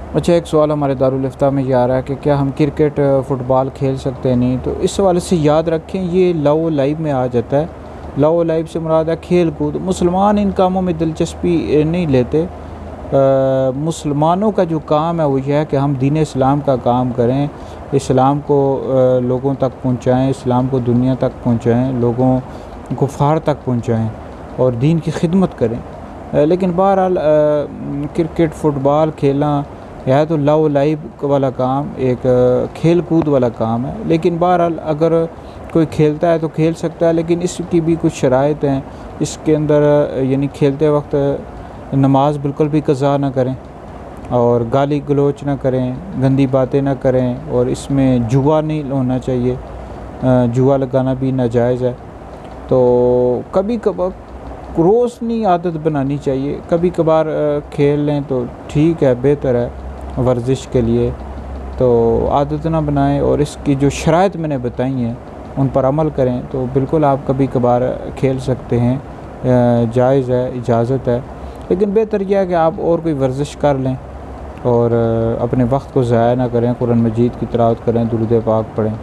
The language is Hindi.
अच्छा, एक सवाल हमारे दारुल इफ्ता में ये आ रहा है कि क्या हम क्रिकेट फ़ुटबॉल खेल सकते हैं? नहीं, तो इस हवाले से याद रखें ये लव लाइव में आ जाता है। लव लाइव से मुराद है खेल कूद। मुसलमान इन कामों में दिलचस्पी नहीं लेते। मुसलमानों का जो काम है वो यह है कि हम दीन इस्लाम का काम करें, इस्लाम को लोगों तक पहुँचाएँ, इस्लाम को दुनिया तक पहुँचाएँ, लोगों कुफ़ार तक पहुँचाएँ और दीन की खिदमत करें। लेकिन बहरहाल क्रिकेट फ़ुटबॉल खेलना यह तो लव लाइव वाला काम, एक खेल कूद वाला काम है। लेकिन बहरहाल अगर कोई खेलता है तो खेल सकता है, लेकिन इसकी भी कुछ शराइत हैं। इसके अंदर यानी खेलते वक्त नमाज बिल्कुल भी कज़ा ना करें और गाली गलोच ना करें, गंदी बातें ना करें, और इसमें जुआ नहीं होना चाहिए। जुआ लगाना भी नाजायज़ है। तो कभी कभार, रोज़ नहीं आदत बनानी चाहिए, कभी कभार खेल लें तो ठीक है, बेहतर है वर्जिश के लिए। तो आदत ना बनाएं और इसकी जो शराइत मैंने बताई हैं उन पर अमल करें तो बिल्कुल आप कभी कभार खेल सकते हैं। जायज़ है, इजाज़त है। लेकिन बेहतर यह है कि आप और कोई वर्जिश कर लें और अपने वक्त को ज़ाया ना करें, कुरान मजीद की तिलावत करें, दुरूद पाक पढ़ें।